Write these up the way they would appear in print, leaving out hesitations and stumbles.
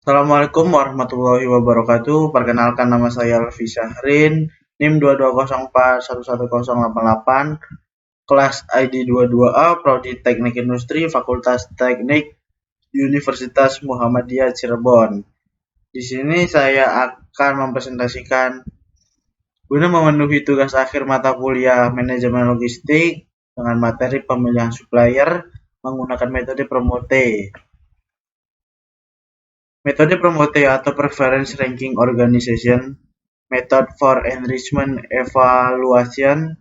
Assalamualaikum warahmatullahi wabarakatuh. Perkenalkan nama saya Alfi Syahrin, NIM 2204110088, kelas ID 22A, Prodi Teknik Industri, Fakultas Teknik, Universitas Muhammadiyah Cirebon. Di sini saya akan mempresentasikan guna memenuhi tugas akhir mata kuliah Manajemen Logistik dengan materi pemilihan supplier menggunakan metode Promote. Metode Promote atau Preference Ranking Organization Method for Enrichment Evaluation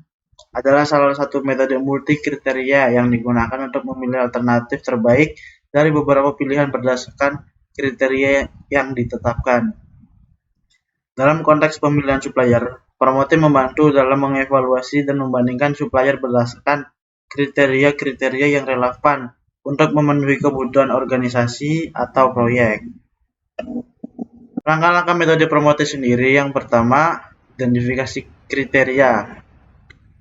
adalah salah satu metode multi kriteria yang digunakan untuk memilih alternatif terbaik dari beberapa pilihan berdasarkan kriteria yang ditetapkan. Dalam konteks pemilihan supplier, Promote membantu dalam mengevaluasi dan membandingkan supplier berdasarkan kriteria-kriteria yang relevan untuk memenuhi kebutuhan organisasi atau proyek. Langkah-langkah metode Promote sendiri. Yang pertama, identifikasi kriteria.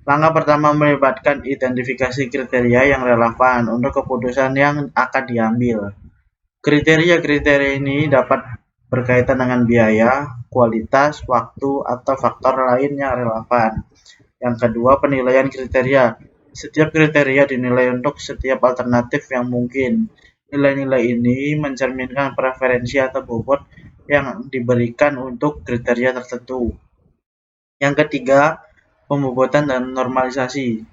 Langkah pertama melibatkan identifikasi kriteria yang relevan untuk keputusan yang akan diambil. Kriteria-kriteria ini dapat berkaitan dengan biaya, kualitas, waktu, atau faktor lain yang relevan. Yang kedua, penilaian kriteria. Setiap kriteria dinilai untuk setiap alternatif yang mungkin. Nilai-nilai ini mencerminkan preferensi atau bobot yang diberikan untuk kriteria tertentu. Yang ketiga, pembobotan dan normalisasi.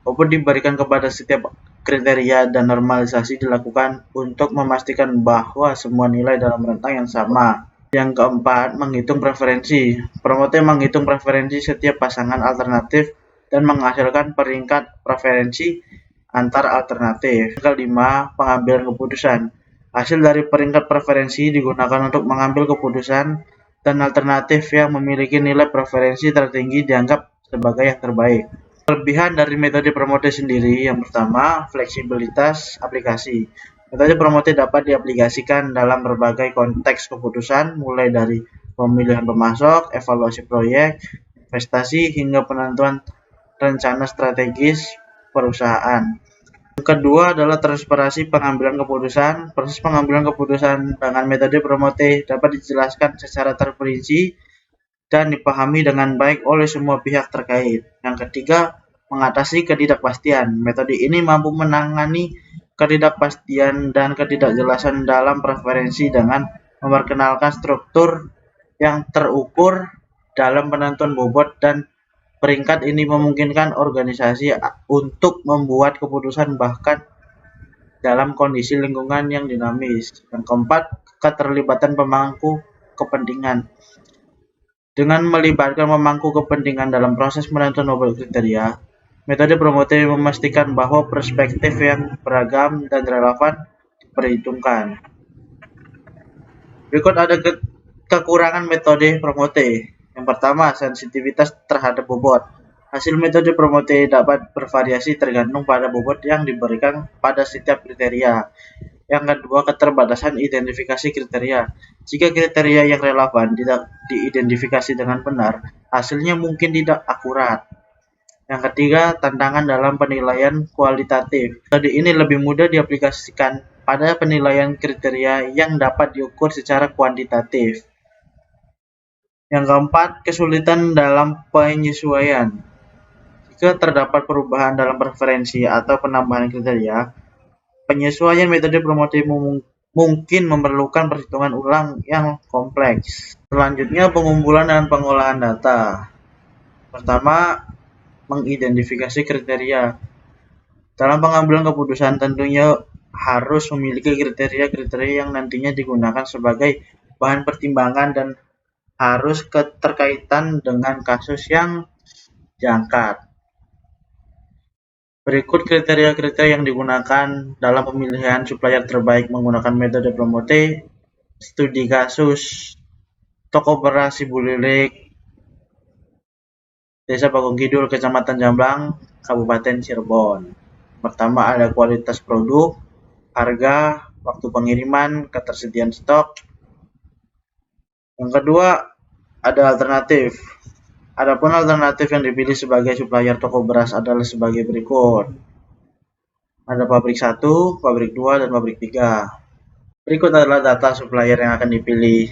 Bobot diberikan kepada setiap kriteria dan normalisasi dilakukan untuk memastikan bahwa semua nilai dalam rentang yang sama. Yang keempat, menghitung preferensi. Promote menghitung preferensi setiap pasangan alternatif dan menghasilkan peringkat preferensi antar alternatif. Yang kelima, pengambilan keputusan. Hasil dari peringkat preferensi digunakan untuk mengambil keputusan dan alternatif yang memiliki nilai preferensi tertinggi dianggap sebagai yang terbaik. Kelebihan dari metode Promote sendiri, yang pertama, fleksibilitas aplikasi. Metode Promote dapat diaplikasikan dalam berbagai konteks keputusan, mulai dari pemilihan pemasok, evaluasi proyek, investasi, hingga penentuan rencana strategis perusahaan. Yang kedua adalah transparansi pengambilan keputusan. Proses pengambilan keputusan dengan metode Promote dapat dijelaskan secara terperinci dan dipahami dengan baik oleh semua pihak terkait. Yang ketiga, mengatasi ketidakpastian. Metode ini mampu menangani ketidakpastian dan ketidakjelasan dalam preferensi dengan memperkenalkan struktur yang terukur dalam penentuan bobot dan peringkat. Ini memungkinkan organisasi untuk membuat keputusan bahkan dalam kondisi lingkungan yang dinamis. Yang keempat, keterlibatan pemangku kepentingan. Dengan melibatkan pemangku kepentingan dalam proses penentuan bobot kriteria, metode Promote memastikan bahwa perspektif yang beragam dan relevan diperhitungkan. Berikut ada kekurangan metode Promote. Yang pertama, sensitivitas terhadap bobot. Hasil metode Promote dapat bervariasi tergantung pada bobot yang diberikan pada setiap kriteria. Yang kedua, keterbatasan identifikasi kriteria. Jika kriteria yang relevan tidak diidentifikasi dengan benar, hasilnya mungkin tidak akurat. Yang ketiga, tantangan dalam penilaian kualitatif. Metode ini lebih mudah diaplikasikan pada penilaian kriteria yang dapat diukur secara kuantitatif. Yang keempat, kesulitan dalam penyesuaian. Jika terdapat perubahan dalam preferensi atau penambahan kriteria, penyesuaian metode Promote mungkin memerlukan perhitungan ulang yang kompleks. Selanjutnya, pengumpulan dan pengolahan data. Pertama, mengidentifikasi kriteria. Dalam pengambilan keputusan tentunya harus memiliki kriteria-kriteria yang nantinya digunakan sebagai bahan pertimbangan dan harus keterkaitan dengan kasus yang diangkat. Berikut kriteria-kriteria yang digunakan dalam pemilihan supplier terbaik menggunakan metode Promote. Studi kasus toko beras Cibulilik, Desa Bagong Kidul, Kecamatan Jamblang, Kabupaten Cirebon. Pertama, ada kualitas produk, harga, waktu pengiriman, ketersediaan stok. Yang kedua, ada alternatif. Adapun alternatif yang dipilih sebagai supplier toko beras adalah sebagai berikut. Ada pabrik 1, pabrik 2, dan pabrik 3. Berikut adalah data supplier yang akan dipilih,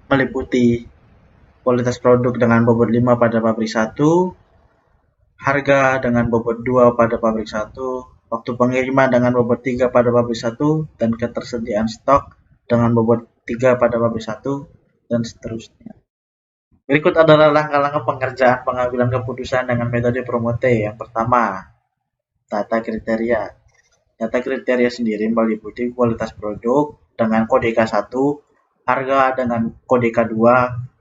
meliputi kualitas produk dengan bobot 5 pada pabrik 1, harga dengan bobot 2 pada pabrik 1, waktu pengiriman dengan bobot 3 pada pabrik 1, dan ketersediaan stok dengan bobot 3 pada pabrik 1, dan seterusnya. Berikut adalah langkah-langkah pengerjaan pengambilan keputusan dengan metode Promote. Yang pertama, data kriteria. Data kriteria sendiri meliputi kualitas produk dengan kode K1, harga dengan kode K2,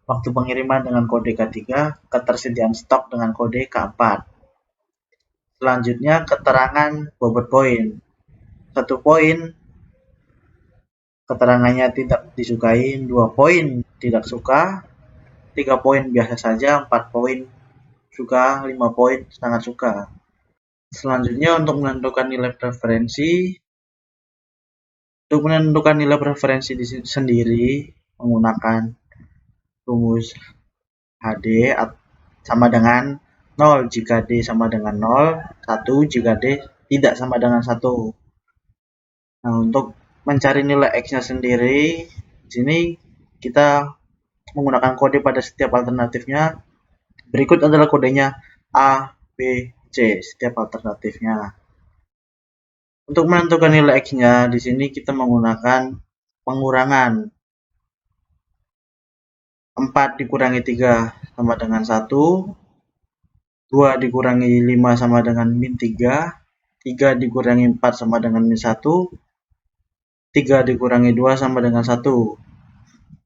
waktu pengiriman dengan kode K3, ketersediaan stok dengan kode K4. Selanjutnya, keterangan bobot poin. 1 poin keterangannya tidak disukai, 2 poin tidak suka, 3 poin biasa saja, 4 poin suka, 5 poin sangat suka. Selanjutnya, untuk menentukan nilai preferensi. Untuk menentukan nilai preferensi sendiri menggunakan rumus HD sama dengan 0 jika D sama dengan 0, 1 jika D tidak sama dengan 1. Nah, untuk mencari nilai X-nya sendiri, di sini kita menggunakan kode pada setiap alternatifnya. Berikut adalah kodenya A, B, C, setiap alternatifnya. Untuk menentukan nilai X-nya, di sini kita menggunakan pengurangan. 4 dikurangi 3 sama dengan 1, 2 dikurangi 5 sama dengan min 3, 3 dikurangi 4 sama dengan min 1, 3 dikurangi 2 sama dengan 1.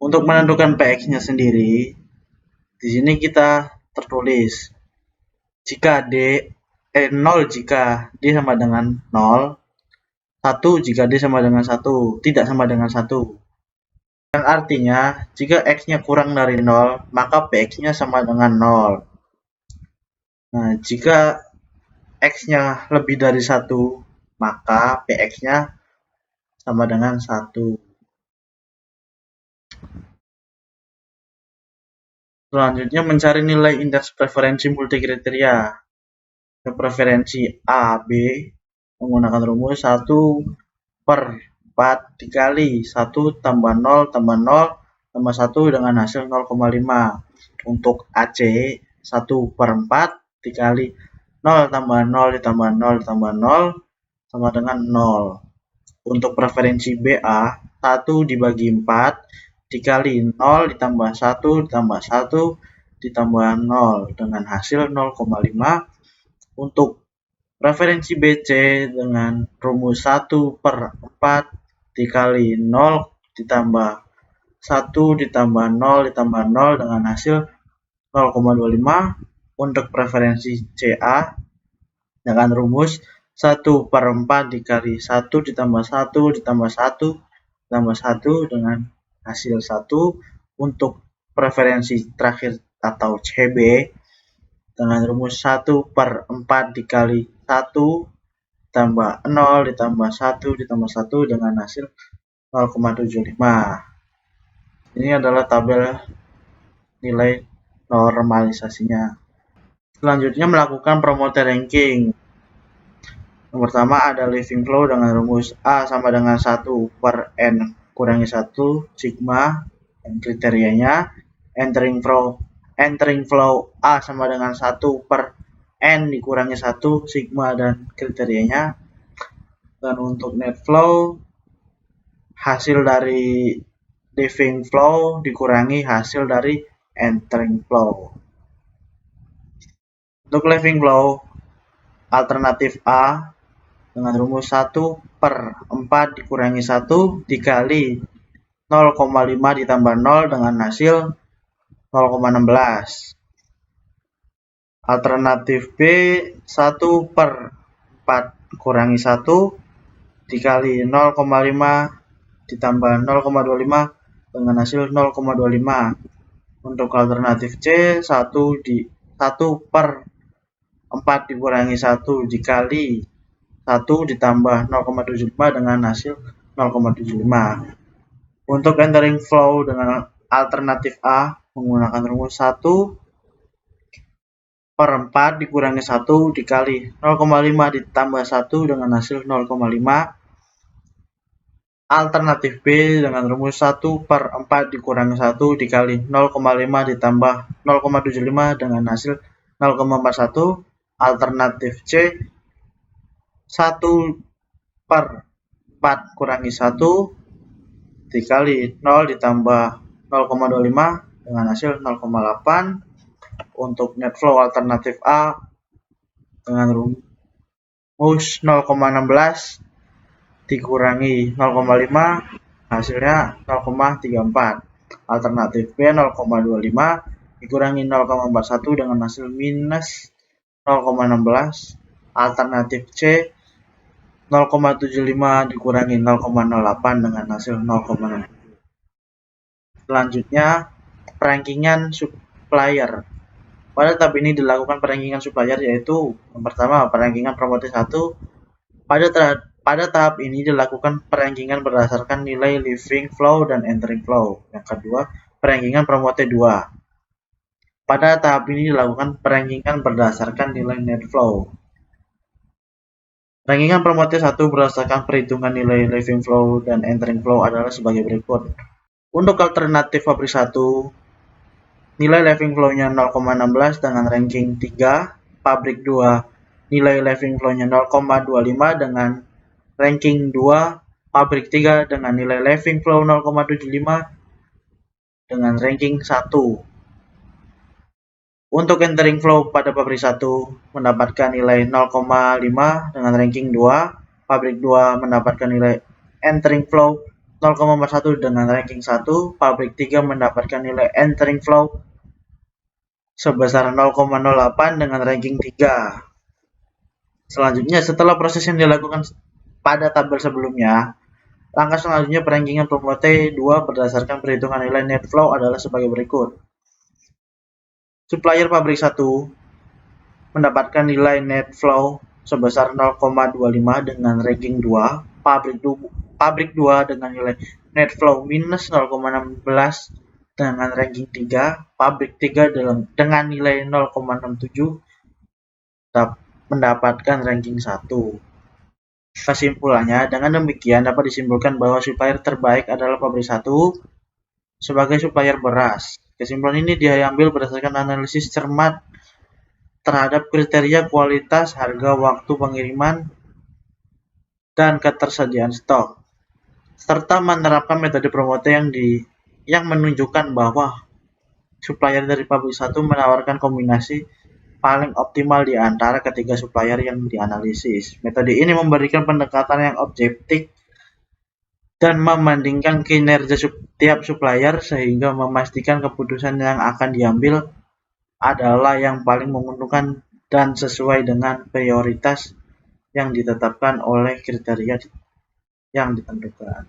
Untuk menentukan PX-nya sendiri, di sini kita tertulis jika 0 jika D sama dengan 0, 1 jika D sama dengan 1, tidak sama dengan 1. Yang artinya, jika X-nya kurang dari 0, maka PX-nya sama dengan 0. Nah, jika X-nya lebih dari 1, maka PX-nya sama dengan 1. Selanjutnya, mencari nilai indeks preferensi multikriteria. Preferensi A, B menggunakan rumus 1/4 dikali 1 tambah 0 tambah 0 tambah 1 dengan hasil 0,5. Untuk AC, 1/4 dikali 0 tambah 0 ditambah 0 ditambah 0 sama dengan 0. Untuk preferensi BA, 1 dibagi 4 dikali 0 ditambah 1 ditambah 1 ditambah 0 dengan hasil 0,5. Untuk preferensi BC dengan rumus 1/4 dikali 0 ditambah 1 ditambah 0 ditambah 0 dengan hasil 0,25. Untuk preferensi CA dengan rumus 1/4 dikali 1 ditambah 1 ditambah 1 ditambah 1 dengan hasil 1. Untuk preferensi terakhir atau CB dengan rumus 1/4 dikali 1 ditambah 0 ditambah 1 ditambah 1 dengan hasil 0,75. Ini adalah tabel nilai normalisasinya. Selanjutnya, melakukan Promote ranking. Yang pertama ada living flow dengan rumus A sama dengan 1/N kurangi 1 sigma dan kriterianya. Entering flow A sama dengan 1/N dikurangi 1 sigma dan kriterianya. Dan untuk net flow, hasil dari living flow dikurangi hasil dari entering flow. Untuk living flow, alternatif A dengan rumus 1/4 dikurangi 1 dikali 0,5 ditambah 0 dengan hasil 0,16. Alternatif B, 1/4 kurangi 1 dikali 0,5 ditambah 0,25 dengan hasil 0,25. Untuk alternatif C, 1/4 dikurangi 1 dikali 1 ditambah 0,75 dengan hasil 0,75. Untuk entering flow dengan alternatif A menggunakan rumus 1/4 dikurangi 1 dikali 0,5 ditambah 1 dengan hasil 0,5. Alternatif B dengan rumus 1/4 dikurangi 1 dikali 0,5 ditambah 0,75 dengan hasil 0,41. Alternatif C 1/4 kurangi 1 dikali 0 ditambah 0,25 dengan hasil 0,8. Untuk net flow alternatif A dengan rumus 0,16 dikurangi 0,5 hasilnya 0,34. Alternatif B 0,25 dikurangi 0,41 dengan hasil minus 0,16. Alternatif C 0,75 dikurangi 0,08 dengan hasil 0,6. Selanjutnya, perankingan supplier. Pada tahap ini dilakukan perankingan supplier, yaitu yang pertama perankingan promote 1. Pada tahap ini dilakukan perankingan berdasarkan nilai leaving flow dan entering flow. Yang kedua, perankingan promote 2. Pada tahap ini dilakukan perankingan berdasarkan nilai net flow. Rankingan promote 1 berdasarkan perhitungan nilai leaving flow dan entering flow adalah sebagai berikut. Untuk alternatif pabrik 1, nilai leaving flow-nya 0,16 dengan ranking 3. Pabrik 2, nilai leaving flow-nya 0,25 dengan ranking 2. Pabrik 3 dengan nilai leaving flow 0,75 dengan ranking 1. Untuk entering flow pada pabrik 1 mendapatkan nilai 0,5 dengan ranking 2. Pabrik 2 mendapatkan nilai entering flow 0,41 dengan ranking 1. Pabrik 3 mendapatkan nilai entering flow sebesar 0,08 dengan ranking 3. Selanjutnya, setelah proses yang dilakukan pada tabel sebelumnya, langkah selanjutnya perankingan promote 2 berdasarkan perhitungan nilai net flow adalah sebagai berikut. Supplier pabrik 1 mendapatkan nilai net flow sebesar 0,25 dengan ranking 2. Pabrik 2 dengan nilai net flow minus 0,16 dengan ranking 3. Pabrik 3 dengan nilai 0,67 mendapatkan ranking 1. Kesimpulannya, dengan demikian dapat disimpulkan bahwa supplier terbaik adalah pabrik 1 sebagai supplier beras. Kesimpulan ini diambil berdasarkan analisis cermat terhadap kriteria kualitas, harga, waktu pengiriman, dan ketersediaan stok, serta menerapkan metode promote yang menunjukkan bahwa supplier dari pabrik 1 menawarkan kombinasi paling optimal di antara ketiga supplier yang dianalisis. Metode ini memberikan pendekatan yang objektif dan membandingkan kinerja setiap supplier sehingga memastikan keputusan yang akan diambil adalah yang paling menguntungkan dan sesuai dengan prioritas yang ditetapkan oleh kriteria yang ditentukan.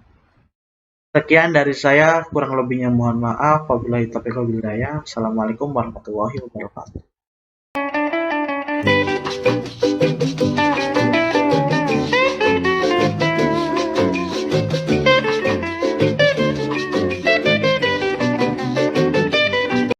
Sekian dari saya, kurang lebihnya mohon maaf. Wabillahi taufiq wal hidayah. Assalamualaikum warahmatullahi wabarakatuh.